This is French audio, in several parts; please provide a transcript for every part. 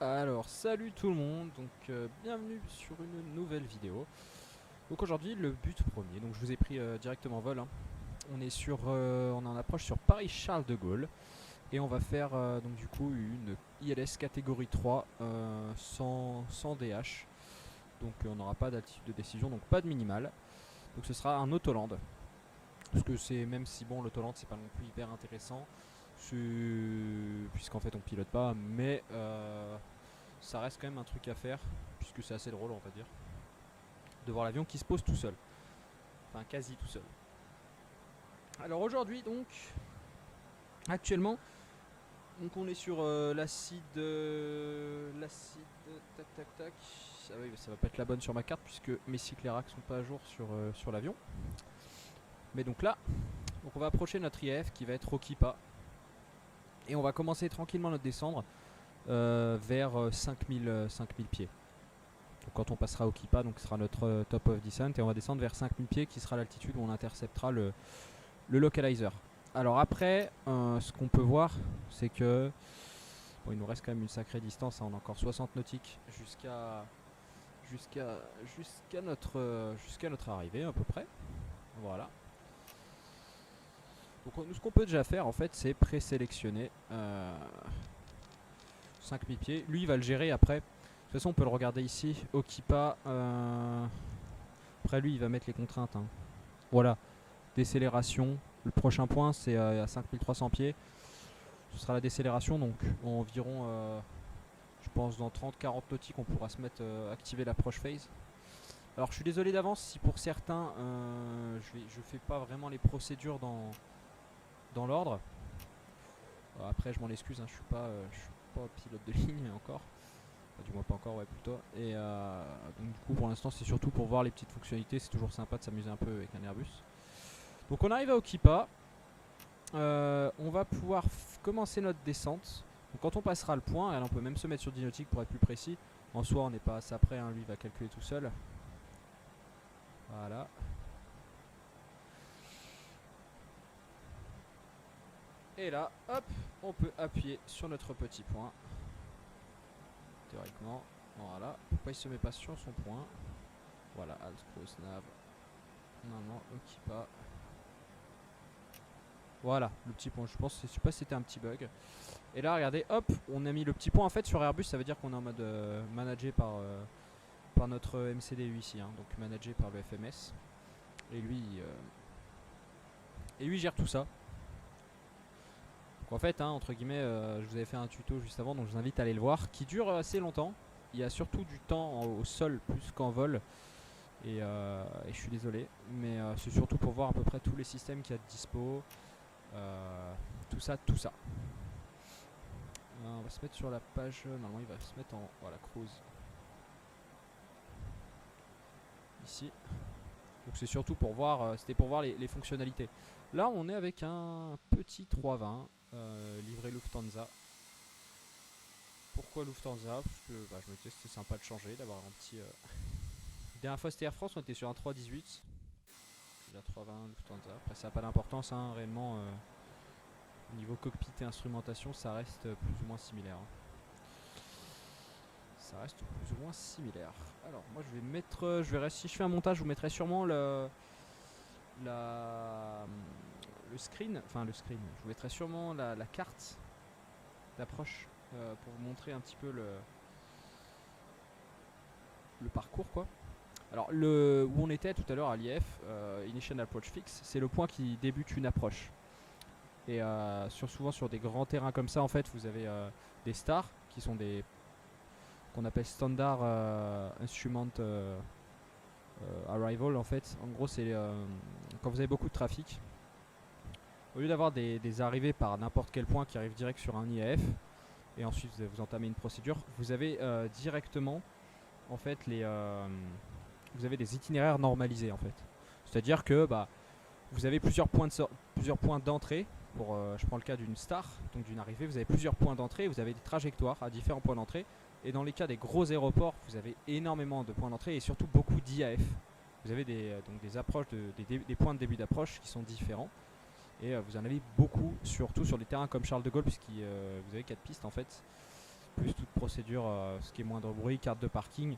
Alors salut tout le monde, donc bienvenue sur une nouvelle vidéo. Donc aujourd'hui le but premier, donc je vous ai pris directement vol, hein. On en approche sur Paris Charles de Gaulle et on va faire donc du coup une ILS catégorie 3 sans DH. Donc on n'aura pas d'altitude de décision, donc pas de minimal. Donc ce sera un autoland. Parce que c'est même si bon l'autoland c'est pas non plus hyper intéressant, puisqu'en fait on pilote pas, mais ça reste quand même un truc à faire, puisque c'est assez drôle on va dire, de voir l'avion qui se pose tout seul. Enfin quasi tout seul. Alors aujourd'hui donc, actuellement, donc on est sur l'acide, tac tac tac. Ah oui, ça va pas être la bonne sur ma carte puisque mes cycléracs sont pas à jour sur l'avion. Mais donc là, donc on va approcher notre IAF qui va être Okipa. Et on va commencer tranquillement notre descendre vers 5000 pieds. Donc quand on passera au Kipa, donc ce sera notre top of descent, et on va descendre vers 5000 pieds qui sera l'altitude où on interceptera le localizer. Alors après, ce qu'on peut voir, c'est que bon, il nous reste quand même une sacrée distance, hein, on a encore 60 nautiques jusqu'à notre arrivée à peu près. Voilà. Donc ce qu'on peut déjà faire en fait, c'est présélectionner 5000 pieds. Lui, il va le gérer après. De toute façon, on peut le regarder ici. Okipa. Après, lui, il va mettre les contraintes, hein. Voilà. Décélération. Le prochain point, c'est à 5300 pieds. Ce sera la décélération. Donc, environ, je pense, dans 30-40 nautiques, on pourra se mettre activer l'approche phase. Alors, je suis désolé d'avance si pour certains, je fais pas vraiment les procédures dans l'ordre. Après, je m'en excuse, hein, je suis pas pilote de ligne encore. Du moins pas encore, ouais, plutôt. Et donc du coup pour l'instant c'est surtout pour voir les petites fonctionnalités. C'est toujours sympa de s'amuser un peu avec un Airbus. Donc on arrive à Okipa. On va pouvoir commencer notre descente. Donc quand on passera le point, on peut même se mettre sur 10 nautiques pour être plus précis. En soi on n'est pas assez près, hein, lui il va calculer tout seul. Voilà. Et là, hop, on peut appuyer sur notre petit point. Théoriquement, voilà. Pourquoi il se met pas sur son point? Voilà, alt cruise nav. Normalement, Okipa. Voilà, le petit point. Je sais pas si c'était un petit bug. Et là, regardez, hop, on a mis le petit point. En fait, sur Airbus, ça veut dire qu'on est en mode managé par notre MCDU ici, hein, donc managé par le FMS. Et lui gère tout ça. Donc en fait, hein, entre guillemets, je vous avais fait un tuto juste avant, donc je vous invite à aller le voir, qui dure assez longtemps. Il y a surtout du temps au sol plus qu'en vol. Et je suis désolé, mais c'est surtout pour voir à peu près tous les systèmes qu'il y a de dispo. Tout ça. On va se mettre sur la page. Normalement, il va se mettre en. Voilà, cruise. Ici. Donc, c'est surtout pour voir. C'était pour voir les fonctionnalités. Là, on est avec un petit 320 livré Lufthansa. Pourquoi Lufthansa? Parce que bah, je me disais que c'était sympa de changer, d'avoir un petit. La dernière fois, c'était Air France, on était sur un 318. La 320 Lufthansa. Après, ça n'a pas d'importance, hein, réellement. Niveau cockpit et instrumentation, ça reste plus ou moins similaire, hein. Ça reste plus ou moins similaire. Alors, moi, je vais mettre. Si je fais un montage, je vous mettrai sûrement le screen. Enfin, le screen. Je vous mettrai sûrement la carte d'approche pour vous montrer un petit peu le parcours, quoi. Alors, où on était tout à l'heure à l'IF, Initial Approach Fix, c'est le point qui débute une approche. Et souvent sur des grands terrains comme ça, en fait, vous avez des stars qui sont des qu'on appelle standard instrument arrival. En fait, en gros, c'est quand vous avez beaucoup de trafic, au lieu d'avoir des arrivées par n'importe quel point qui arrivent direct sur un IAF, et ensuite vous entamez une procédure, vous avez directement en fait vous avez des itinéraires normalisés en fait. C'est-à-dire que bah, vous avez plusieurs points d'entrée. Je prends le cas d'une star, donc d'une arrivée, vous avez plusieurs points d'entrée, vous avez des trajectoires à différents points d'entrée. Et dans les cas des gros aéroports, vous avez énormément de points d'entrée et surtout beaucoup d'IAF. Vous avez donc des approches, des points de début d'approche qui sont différents. Et vous en avez beaucoup, surtout sur des terrains comme Charles de Gaulle, puisque vous avez 4 pistes en fait. plus toute procédure, ce qui est moindre bruit, carte de parking.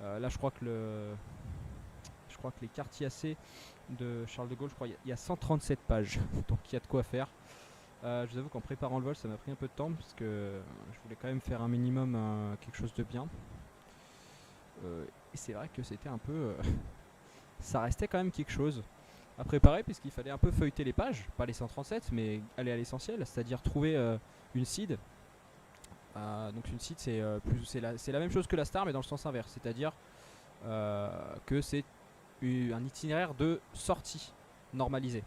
Là, je crois que les cartes IAC de Charles de Gaulle, je crois, il y a 137 pages, donc il y a de quoi faire. Je vous avoue qu'en préparant le vol, ça m'a pris un peu de temps parce que je voulais quand même faire un minimum quelque chose de bien. Et c'est vrai que c'était un peu, ça restait quand même quelque chose à préparer puisqu'il fallait un peu feuilleter les pages, pas les 137, mais aller à l'essentiel, c'est-à-dire trouver une seed. Donc une seed, c'est la même chose que la star, mais dans le sens inverse, c'est-à-dire que c'est un itinéraire de sortie normalisé.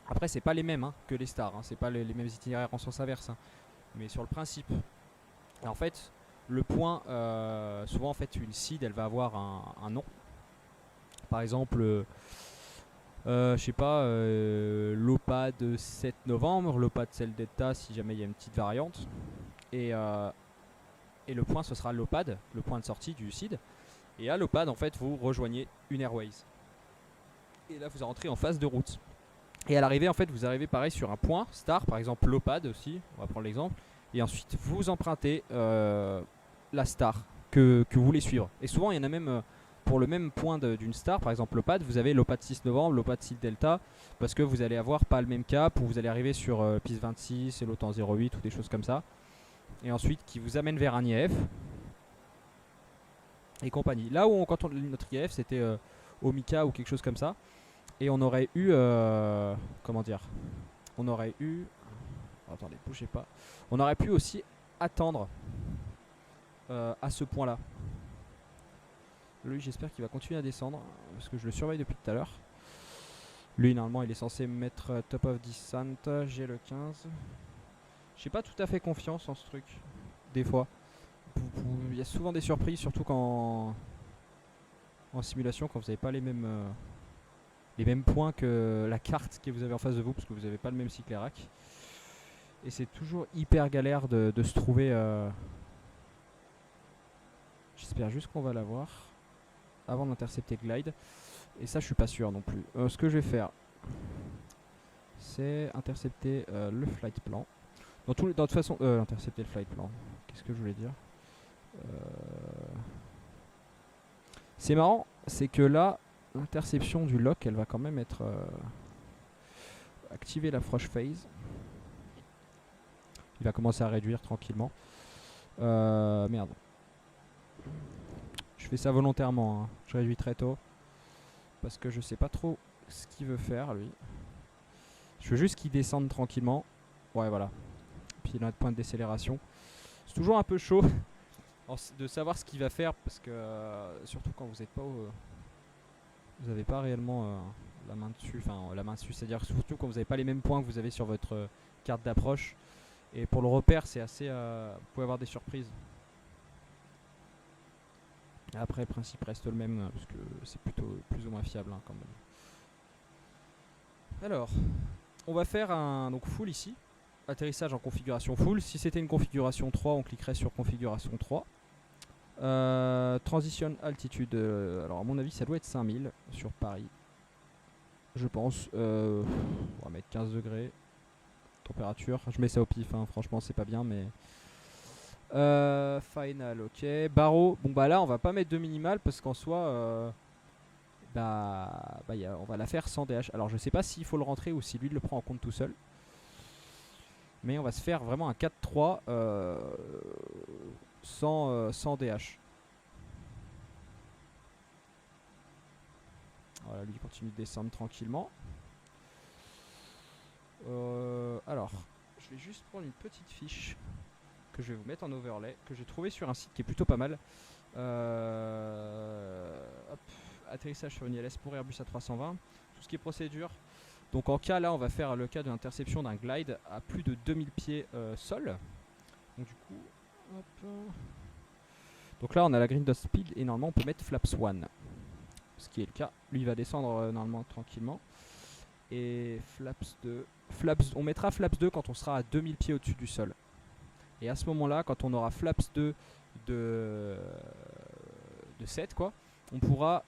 Après, c'est pas les mêmes que les stars, c'est pas les mêmes itinéraires en sens inverse, mais sur le principe. Et en fait, le point, souvent en fait, une seed, elle va avoir un nom. Par exemple, je sais pas, l'OPAD 7 novembre, l'OPAD Cell Delta si jamais il y a une petite variante. Et le point, ce sera l'OPAD, le point de sortie du seed. Et à l'OPAD, en fait, vous rejoignez une Airways. Et là, vous rentrez en phase de route. Et à l'arrivée, en fait, vous arrivez pareil sur un point star, par exemple l'OPAD aussi, on va prendre l'exemple. Et ensuite, vous empruntez la star que vous voulez suivre. Et souvent, il y en a même pour le même point d'une star, par exemple l'OPAD, vous avez l'OPAD 6 novembre, l'OPAD 6 Delta, parce que vous allez avoir pas le même cap, ou vous allez arriver sur piste 26 et l'autre en 08 ou des choses comme ça. Et ensuite, qui vous amène vers un IAF et compagnie. Là où quand notre IAF, c'était au Mika ou quelque chose comme ça. Et on aurait eu, comment dire, on aurait eu, attendez, bougez pas, on aurait pu aussi attendre à ce point-là. Lui, j'espère qu'il va continuer à descendre, parce que je le surveille depuis tout à l'heure. Lui, normalement, il est censé mettre top of descent, j'ai le 15. J'ai pas tout à fait confiance en ce truc, des fois. Il y a souvent des surprises, surtout quand en simulation, quand vous n'avez pas les mêmes points que la carte que vous avez en face de vous, parce que vous n'avez pas le même cycle rack. Et c'est toujours hyper galère de se trouver. J'espère juste qu'on va l'avoir avant d'intercepter Glide. Et ça, je suis pas sûr non plus. Ce que je vais faire, c'est intercepter le flight plan. De toute façon, intercepter le flight plan. Qu'est-ce que je voulais dire? C'est marrant, c'est que là, l'interception du lock, elle va quand même être activer la frosh phase. Il va commencer à réduire tranquillement. Merde. Je fais ça volontairement, je réduis très tôt. Parce que je sais pas trop ce qu'il veut faire lui. Je veux juste qu'il descende tranquillement. Ouais, voilà. Puis il a un point de décélération. C'est toujours un peu chaud de savoir ce qu'il va faire parce que surtout quand vous n'êtes pas vous n'avez pas réellement la main dessus. Enfin, la main dessus, c'est-à-dire surtout quand vous n'avez pas les mêmes points que vous avez sur votre carte d'approche. Et pour le repère, c'est assez. Vous pouvez avoir des surprises. Après, le principe reste le même parce que c'est plutôt plus ou moins fiable quand même. Alors, on va faire un donc full ici. Atterrissage en configuration full. Si c'était une configuration 3, on cliquerait sur configuration 3. Transition altitude. Alors, à mon avis, ça doit être 5000 sur Paris. Je pense. On va mettre 15 degrés. Température. Je mets ça au pif, franchement, c'est pas bien, mais. Final, ok. Barreau. Bon, bah là, on va pas mettre de minimal parce qu'en soi. On va la faire sans DH. Alors, je sais pas s'il faut le rentrer ou si lui le prend en compte tout seul. Mais on va se faire vraiment un 4-3 sans DH. Voilà, lui il continue de descendre tranquillement. Alors, je vais juste prendre une petite fiche que je vais vous mettre en overlay, que j'ai trouvé sur un site qui est plutôt pas mal. Hop, atterrissage sur une ILS pour Airbus A320. Tout ce qui est procédure. Donc en cas là, on va faire le cas de l'interception d'un glide à plus de 2000 pieds sol. Donc du coup, hop. Donc là, on a la green dot speed et normalement on peut mettre flaps 1. Ce qui est le cas. Lui, il va descendre normalement tranquillement. Et flaps 2. On mettra flaps 2 quand on sera à 2000 pieds au-dessus du sol. Et à ce moment-là, quand on aura flaps 2 de 7, quoi, on pourra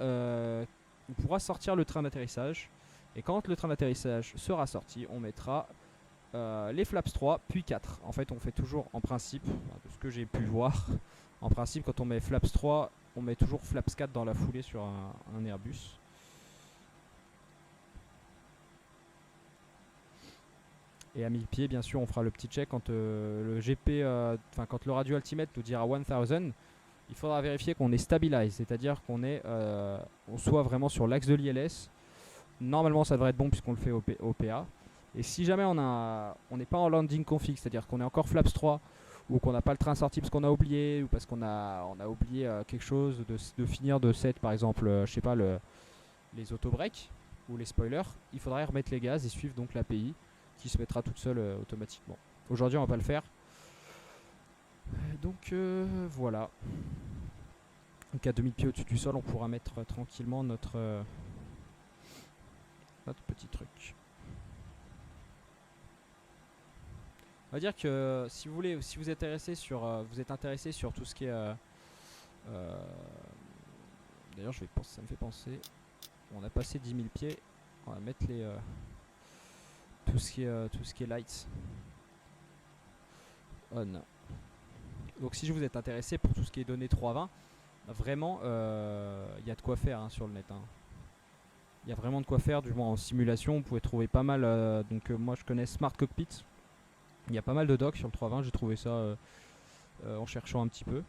sortir le train d'atterrissage. Et quand le train d'atterrissage sera sorti, on mettra les flaps 3 puis 4. En fait on fait toujours en principe, de ce que j'ai pu voir, en principe quand on met flaps 3 on met toujours flaps 4 dans la foulée sur un Airbus. Et à 1000 pieds bien sûr on fera le petit check quand le GP, quand le radio ultimate nous dira 1000, il faudra vérifier qu'on est stabilisé, c'est-à-dire qu'on on soit vraiment sur l'axe de l'ILS. Normalement ça devrait être bon puisqu'on le fait au PA. Et si jamais on n'est pas en landing config, c'est-à-dire qu'on est encore flaps 3 ou qu'on n'a pas le train sorti parce qu'on a oublié ou parce qu'on a oublié quelque chose de finir de set, par exemple, je sais pas, les auto-breaks ou les spoilers, il faudrait remettre les gaz et suivre donc l'API qui se mettra toute seule automatiquement. Aujourd'hui on va pas le faire. Donc voilà. Donc à 2000 pieds au-dessus du sol on pourra mettre tranquillement notre petit truc. On va dire que si vous voulez, si vous êtes intéressé sur, tout ce qui est d'ailleurs ça me fait penser, on a passé 10 000 pieds, on va mettre tout ce qui est lights on. Donc si vous êtes intéressé pour tout ce qui est données 320, vraiment il y a de quoi faire sur le net. Il y a vraiment de quoi faire, du moins en simulation, vous pouvez trouver pas mal. Moi je connais Smart Cockpit. Il y a pas mal de docs sur le 320, j'ai trouvé ça en cherchant un petit peu.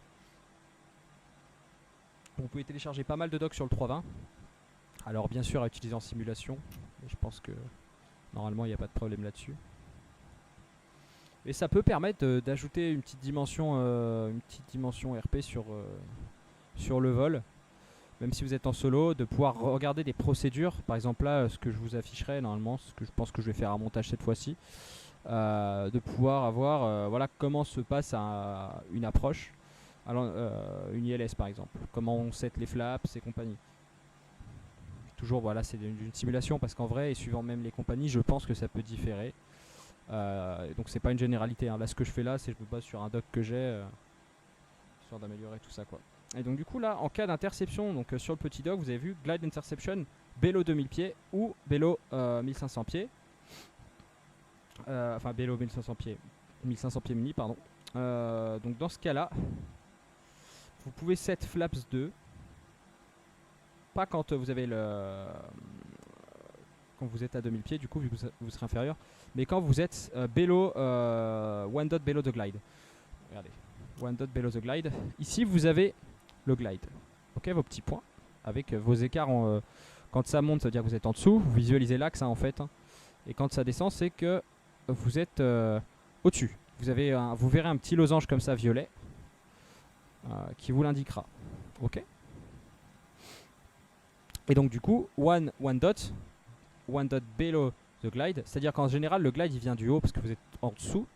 Vous pouvez télécharger pas mal de docs sur le 320. Alors bien sûr à utiliser en simulation, mais je pense que normalement il n'y a pas de problème là-dessus. Et ça peut permettre d'ajouter une petite dimension RP sur le vol. Même si vous êtes en solo, de pouvoir regarder des procédures. Par exemple là, ce que je vous afficherai normalement, ce que je pense que je vais faire un montage cette fois-ci. De pouvoir avoir voilà comment se passe une approche, alors, une ILS par exemple, comment on set les flaps et compagnie. Toujours voilà, c'est une simulation parce qu'en vrai et suivant même les compagnies je pense que ça peut différer, donc c'est pas une généralité là ce que je fais là c'est je me base sur un doc que j'ai histoire d'améliorer tout ça quoi. Et donc du coup là en cas d'interception, donc sur le petit doc vous avez vu glide interception below 2000 pieds ou below 1500 pieds. Enfin below 1500 pieds, 1500 pieds mini pardon. Donc dans ce cas là vous pouvez set flaps 2, pas quand vous avez quand vous êtes à 2000 pieds du coup vu que vous serez inférieur, mais quand vous êtes below one dot below the glide. Regardez, one dot below the glide. Ici vous avez le glide, ok, vos petits points avec vos écarts quand ça monte ça veut dire que vous êtes en dessous, vous visualisez l'axe en fait, et quand ça descend c'est que vous êtes au-dessus. Vous verrez un petit losange comme ça violet qui vous l'indiquera. Ok. Et donc du coup, one dot below the glide, c'est-à-dire qu'en général le glide il vient du haut parce que vous êtes en dessous.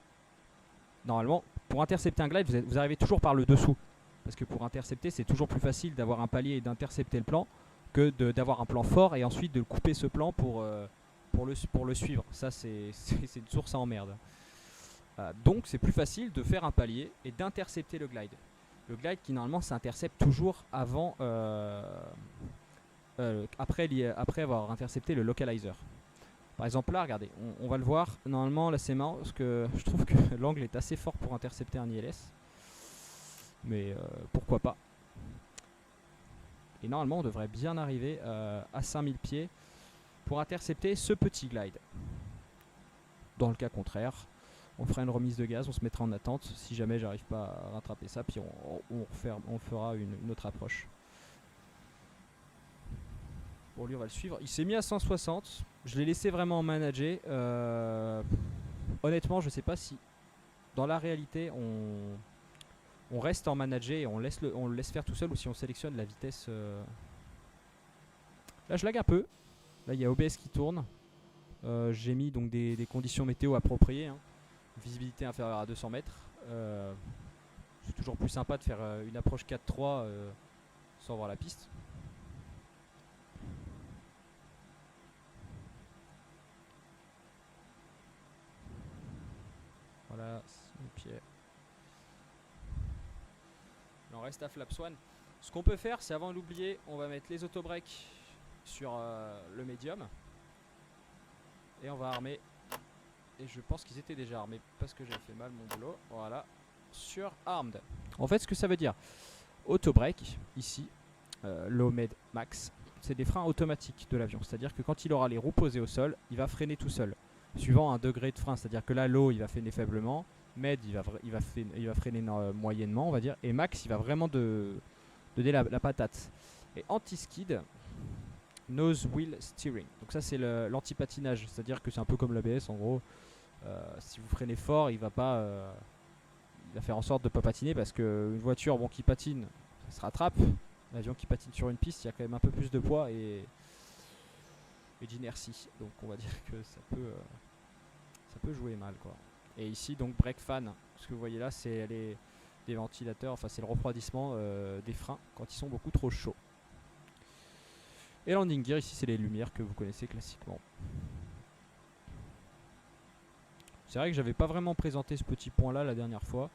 Normalement, pour intercepter un glide, vous arrivez toujours par le dessous. Parce que pour intercepter, c'est toujours plus facile d'avoir un palier et d'intercepter le plan que d'avoir un plan fort et ensuite de couper ce plan pour le suivre. Ça c'est une source à emmerde. Donc c'est plus facile de faire un palier et d'intercepter le glide. Le glide qui normalement s'intercepte toujours avant, après avoir intercepté le localizer. Par exemple là regardez, on va le voir, normalement là c'est marrant parce que je trouve que l'angle est assez fort pour intercepter un ILS. Mais pourquoi pas. Et normalement on devrait bien arriver à 5000 pieds pour intercepter ce petit glide. Dans le cas contraire, on fera une remise de gaz, on se mettra en attente si jamais j'arrive pas à rattraper ça, puis on fera une autre approche. Bon lui on va le suivre, il s'est mis à 160, je l'ai laissé vraiment manager. Honnêtement je sais pas si dans la réalité on reste en manager et on le laisse faire tout seul ou si on sélectionne la vitesse. Là je lag un peu, là il y a OBS qui tourne. J'ai mis donc des conditions météo appropriées, visibilité inférieure à 200 mètres. C'est toujours plus sympa de faire une approche 4-3 sans voir la piste. Voilà, c'est pied. On reste à flaps 1. Ce qu'on peut faire, c'est avant de l'oublier, on va mettre les auto-breaks sur le médium. Et on va armer Et je pense qu'ils étaient déjà armés parce que j'avais fait mal mon boulot. Voilà. Sur Armed. En fait, ce que ça veut dire, auto break, ici, low, med, max, c'est des freins automatiques de l'avion. C'est-à-dire que quand il aura les roues posées au sol, il va freiner tout seul, suivant un degré de frein. C'est-à-dire que là, low, il va freiner faiblement. Med, il va freiner moyennement, on va dire. Et max, il va vraiment donner la patate. Et anti-skid, nose wheel steering. Donc ça, c'est l'anti-patinage. C'est-à-dire que c'est un peu comme l'ABS, en gros. Si vous freinez fort, il va faire en sorte de ne pas patiner, parce qu'une voiture qui patine, ça se rattrape. L'avion qui patine sur une piste, il y a quand même un peu plus de poids et d'inertie. Donc on va dire que ça peut jouer mal, quoi. Et ici, donc brake fan, ce que vous voyez là, c'est des ventilateurs, enfin c'est le refroidissement des freins quand ils sont beaucoup trop chauds. Et landing gear, ici c'est les lumières que vous connaissez classiquement. C'est vrai que j'avais pas vraiment présenté ce petit point là la dernière fois.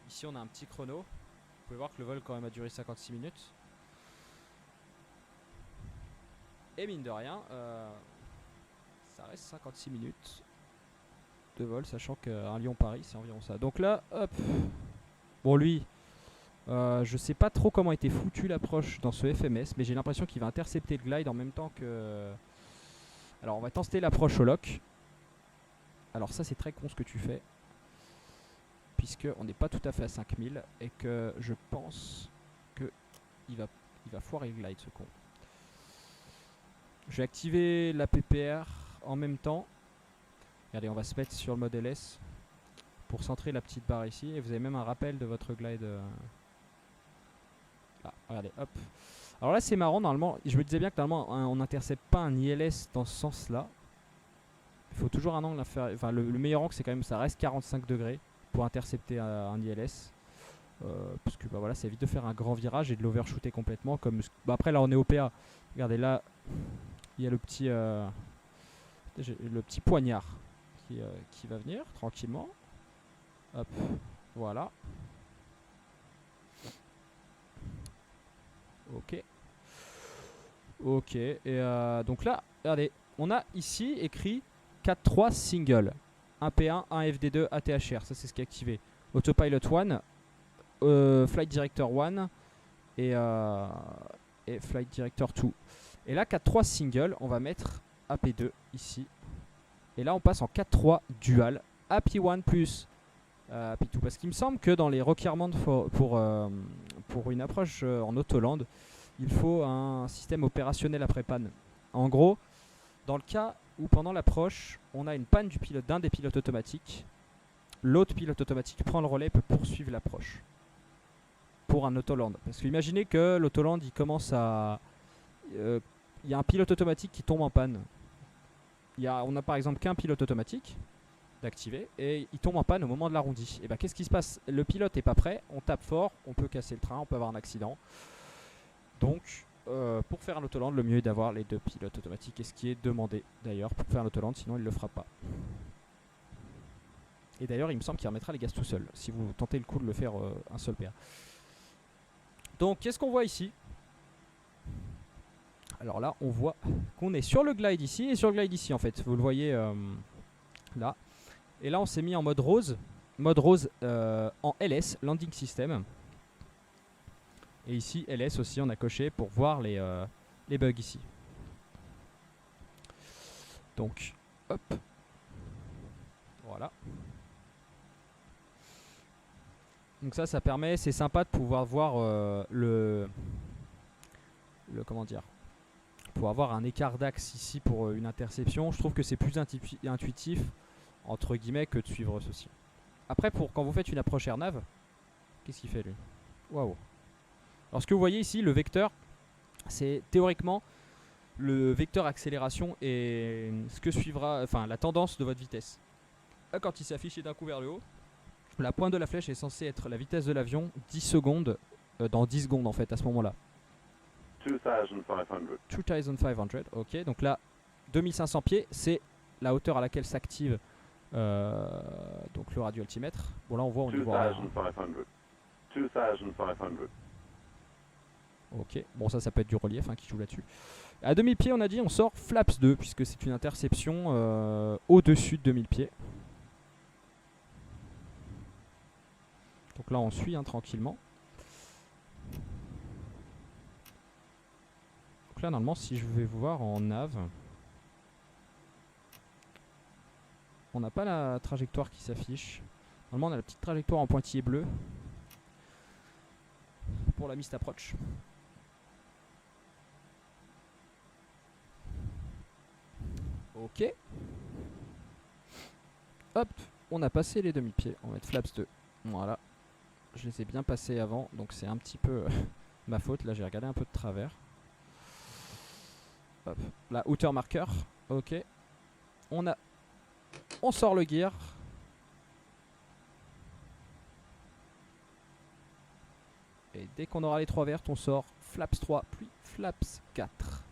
Ici on a un petit chrono. Vous pouvez voir que le vol quand même a duré 56 minutes. Et mine de rien, ça reste 56 minutes de vol, sachant qu'un Lyon-Paris c'est environ ça. Donc là, hop. Bon lui, je sais pas trop comment était foutu l'approche dans ce FMS, mais j'ai l'impression qu'il va intercepter le glide en même temps que... Alors on va tester l'approche au lock. Alors ça c'est très con ce que tu fais, puisque on n'est pas tout à fait à 5000 et que je pense que il va foirer le glide, ce con. Je vais activer la PPR en même temps. Regardez, on va se mettre sur le mode LS pour centrer la petite barre ici, et vous avez même un rappel de votre glide. Là, regardez, hop. Alors là c'est marrant, normalement, je me disais bien que normalement on n'intercepte pas un ILS dans ce sens là. Il faut toujours un angle à faire. Enfin, le meilleur angle, c'est quand même, ça reste 45 degrés pour intercepter un ILS. Parce que voilà, ça évite de faire un grand virage et de l'overshooter complètement. Après, là, on est au PA. Regardez, là, il y a le petit poignard qui va venir tranquillement. Hop, voilà. Ok. Ok. Et donc là, regardez, on a ici écrit 4-3 single, 1 P1, 1 FD2, ATHR, ça c'est ce qui est activé. Autopilot 1, Flight Director 1 et Flight Director 2. Et là 4-3 single, on va mettre AP2 ici. Et là on passe en 4-3 dual, AP1 plus AP2. Parce qu'il me semble que dans les requirements pour une approche en autoland, il faut un système opérationnel après panne. En gros, dans le cas où pendant l'approche, on a une panne d'un des pilotes automatiques, l'autre pilote automatique prend le relais et peut poursuivre l'approche pour un autoland. Parce que imaginez que l'autoland, il commence à... Il y a un pilote automatique qui tombe en panne. On a par exemple qu'un pilote automatique d'activer et il tombe en panne au moment de l'arrondi. Et bien qu'est-ce qui se passe? Le pilote n'est pas prêt, on tape fort, on peut casser le train, on peut avoir un accident. Donc... pour faire un autoland, le mieux est d'avoir les deux pilotes automatiques, et ce qui est demandé d'ailleurs pour faire un autoland, sinon il ne le fera pas. Et d'ailleurs il me semble qu'il remettra les gaz tout seul, si vous tentez le coup de le faire un seul PA. Donc qu'est-ce qu'on voit ici? Alors là on voit qu'on est sur le glide ici et sur le glide ici en fait, vous le voyez là. Et là on s'est mis en mode rose en LS, Landing System. Et ici, LS aussi, on a coché pour voir les bugs ici. Donc, hop. Voilà. Donc ça permet, c'est sympa de pouvoir voir comment dire, pour avoir un écart d'axe ici pour une interception. Je trouve que c'est plus intuitif, entre guillemets, que de suivre ceci. Après, quand vous faites une approche airnav, qu'est-ce qu'il fait lui? Waouh. Alors ce que vous voyez ici, le vecteur, c'est théoriquement le vecteur accélération et ce que suivra, enfin la tendance de votre vitesse. Là, quand il s'est affiché d'un coup vers le haut, la pointe de la flèche est censée être la vitesse de l'avion 10 secondes, dans 10 secondes en fait à ce moment-là. 2500, ok, donc là 2500 pieds, c'est la hauteur à laquelle s'active donc le radio-altimètre. Bon là on voit au niveau... 2500. Ok, bon ça peut être du relief qui joue là-dessus. À 2000 pieds, on a dit, on sort flaps 2 puisque c'est une interception au-dessus de 2000 pieds. Donc là, on suit hein, tranquillement. Donc là, normalement, si je vais voir en nav, on n'a pas la trajectoire qui s'affiche. Normalement, on a la petite trajectoire en pointillé bleu pour la missed approach. Ok. Hop, on a passé les demi-pieds. On va mettre flaps 2. Voilà. Je les ai bien passés avant, donc c'est un petit peu ma faute. Là, j'ai regardé un peu de travers. Hop. La outer marker. Ok. On sort le gear. Et dès qu'on aura les 3 vertes, on sort flaps 3 puis flaps 4.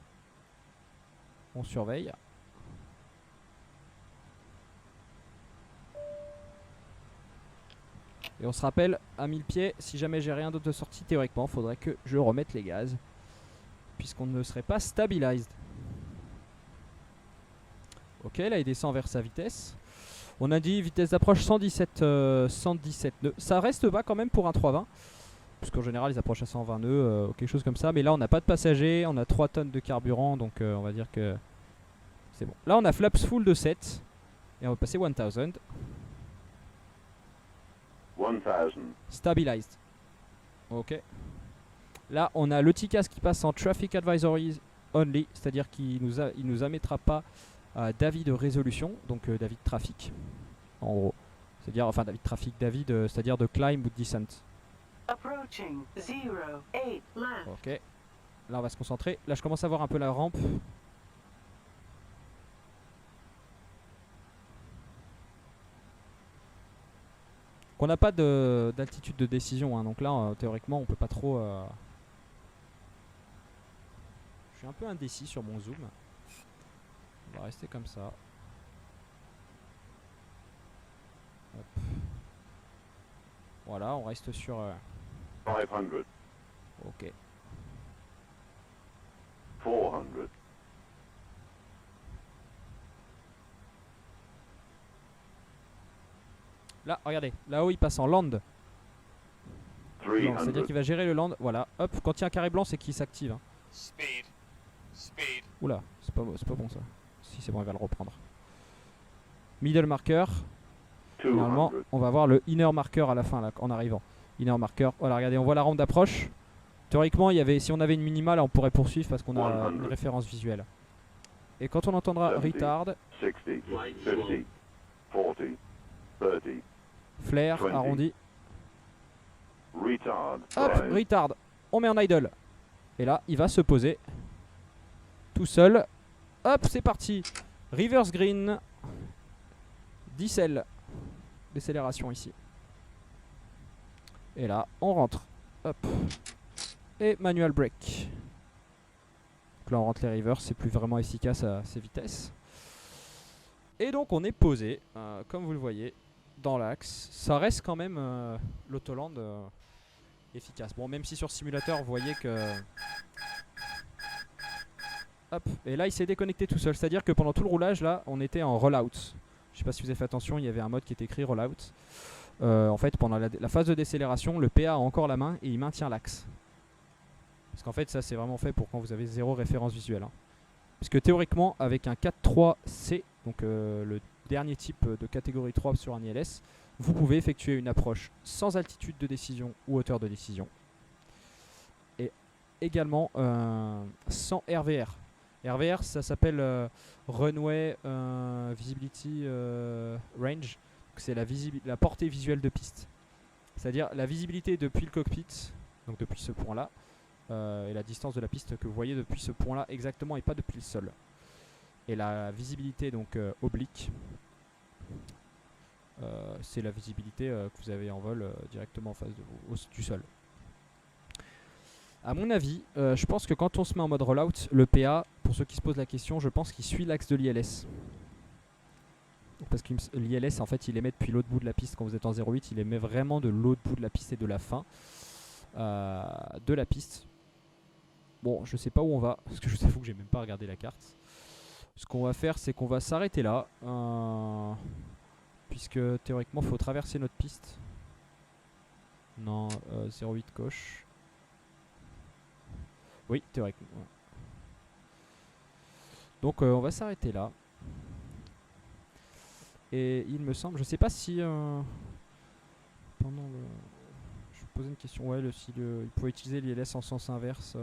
On surveille. Et on se rappelle, à 1000 pieds, si jamais j'ai rien d'autre de sortie, théoriquement, il faudrait que je remette les gaz. Puisqu'on ne serait pas stabilised. Ok, là il descend vers sa vitesse. On a dit vitesse d'approche 117 nœuds. Ça reste bas quand même pour un 320. Puisqu'en général ils approchent à 120 nœuds, quelque chose comme ça. Mais là on n'a pas de passagers, on a 3 tonnes de carburant. Donc on va dire que c'est bon. Là on a flaps full de 7. Et on va passer 1000. 1000. Stabilized. Ok. Là on a le TCAS qui passe en Traffic Advisories Only. C'est-à-dire qu'il nous émettra pas d'avis de résolution. Donc d'avis de trafic. En gros. C'est-à-dire, enfin d'avis de trafic, d'avis c'est-à-dire de climb ou de descent. Approaching 08 left. Ok. Là on va se concentrer. Là je commence à voir un peu la rampe. On n'a pas d'altitude de décision hein. Donc là théoriquement on peut pas trop Je suis un peu indécis sur mon zoom. On va rester comme ça. Hop. Voilà, on reste sur 500. ok. 400. Là, regardez, là-haut il passe en land. 300. C'est-à-dire qu'il va gérer le land. Voilà, hop, quand il y a un carré blanc, c'est qu'il s'active. Hein. Speed. Oula, c'est pas bon ça. Si c'est bon, il va le reprendre. Middle marker. Normalement, 200. on va voir le inner marker à la fin, là, en arrivant. Inner marker. Voilà, regardez, on voit la rampe d'approche. Théoriquement, si on avait une minimale, on pourrait poursuivre parce qu'on a une référence visuelle. Et quand on entendra 70. retard, 60. 50. 40. 30. flare, 20. arrondi. Retard. Hop, 5. retard. On met en idle. Et là, il va se poser. Tout seul. Hop, c'est parti. Reverse green. Decel. Décélération ici. Et là, on rentre. Hop. Et manual brake. Donc là, on rentre les reverse. C'est plus vraiment efficace à ces vitesses. Et donc, on est posé, comme vous le voyez, dans l'axe. Ça reste quand même l'autoland efficace. Bon, même si sur simulateur, vous voyez que... Hop, et là il s'est déconnecté tout seul. C'est-à-dire que pendant tout le roulage, là, on était en rollout. Je sais pas si vous avez fait attention, il y avait un mode qui était écrit rollout. En fait, pendant la phase de décélération, le PA a encore la main et il maintient l'axe. Parce qu'en fait, ça c'est vraiment fait pour quand vous avez zéro référence visuelle. Hein. Puisque théoriquement, avec un 4.3C, donc le dernier type de catégorie 3 sur un ILS, vous pouvez effectuer une approche sans altitude de décision ou hauteur de décision. Et également sans RVR. RVR, ça s'appelle Runway Visibility Range. C'est la portée visuelle de piste. C'est-à-dire la visibilité depuis le cockpit, donc depuis ce point-là, et la distance de la piste que vous voyez depuis ce point-là exactement et pas depuis le sol. Et la visibilité donc oblique, c'est la visibilité que vous avez en vol directement en face de vous, du sol. A mon avis, je pense que quand on se met en mode rollout, le PA, pour ceux qui se posent la question, je pense qu'il suit l'axe de l'ILS. Parce que l'ILS, en fait, il émet depuis l'autre bout de la piste. Quand vous êtes en 0,8, il émet vraiment de l'autre bout de la piste et de la fin de la piste. Bon, je sais pas où on va, parce que je vous avoue que j'ai même pas regardé la carte. Ce qu'on va faire, c'est qu'on va s'arrêter là. Puisque théoriquement, il faut traverser notre piste. Non, 08 coche. Oui, théoriquement. Ouais. Donc on va s'arrêter là. Et il me semble, je sais pas si pendant le, je me posais une question, ouais, il pouvait utiliser l'ILS en sens inverse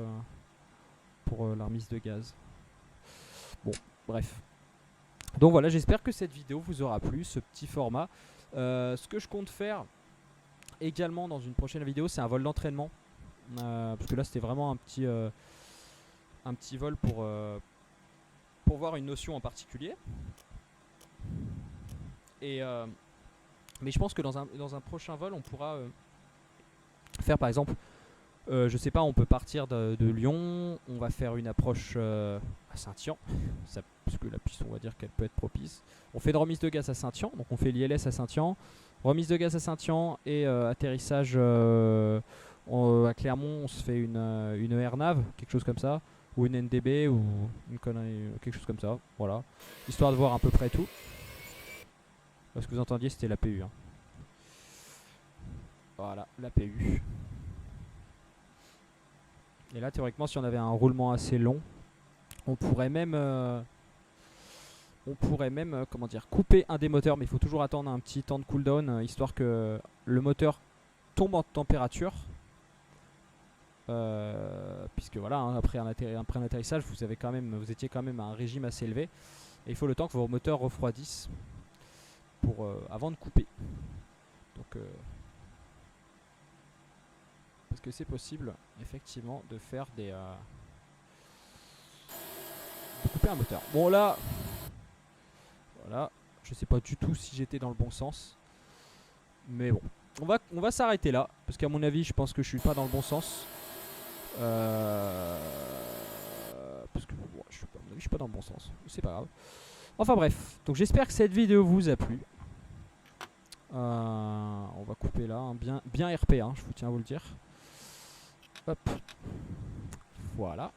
pour la remise de gaz. Bon, bref. Donc voilà, j'espère que cette vidéo vous aura plu, ce petit format. Ce que je compte faire également dans une prochaine vidéo, c'est un vol d'entraînement. Parce que là, c'était vraiment un petit vol pour voir une notion en particulier. Et mais je pense que dans un prochain vol, on pourra faire par exemple, je sais pas, on peut partir de Lyon, on va faire une approche à Saint-Yan, parce que la piste, on va dire qu'elle peut être propice. On fait une remise de gaz à Saint-Yan, donc on fait l'ILS à Saint-Yan, remise de gaz à Saint-Yan et atterrissage à Clermont, on se fait une AirNav, quelque chose comme ça, ou une NDB, ou une connerie, quelque chose comme ça, voilà, histoire de voir à peu près tout. Ce que vous entendiez, c'était l'APU. Hein. Voilà, l'APU. Et là, théoriquement, si on avait un roulement assez long, on pourrait même, comment dire, couper un des moteurs. Mais il faut toujours attendre un petit temps de cooldown, histoire que le moteur tombe en température. Puisque voilà, hein, après un atterrissage, vous étiez quand même à un régime assez élevé. Et il faut le temps que vos moteurs refroidissent. Avant de couper. Donc parce que c'est possible effectivement de faire de couper un moteur. Bon là, voilà, je sais pas du tout si j'étais dans le bon sens, mais bon, on va s'arrêter là parce qu'à mon avis, je pense que je suis pas dans le bon sens. Parce que bon, je suis pas dans le bon sens, c'est pas grave. Enfin bref, donc j'espère que cette vidéo vous a plu. On va couper là, hein, bien RP, hein, je vous tiens à vous le dire. Hop, voilà.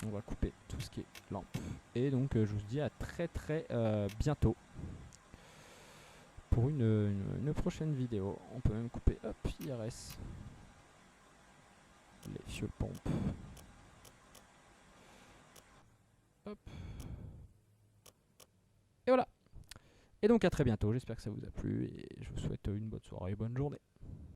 On va couper tout ce qui est lampe. Et donc je vous dis à très bientôt pour une prochaine vidéo. On peut même couper, hop, IRS, les fuel pompes. Hop. Et voilà. Et donc à très bientôt, j'espère que ça vous a plu et je vous souhaite une bonne soirée et bonne journée.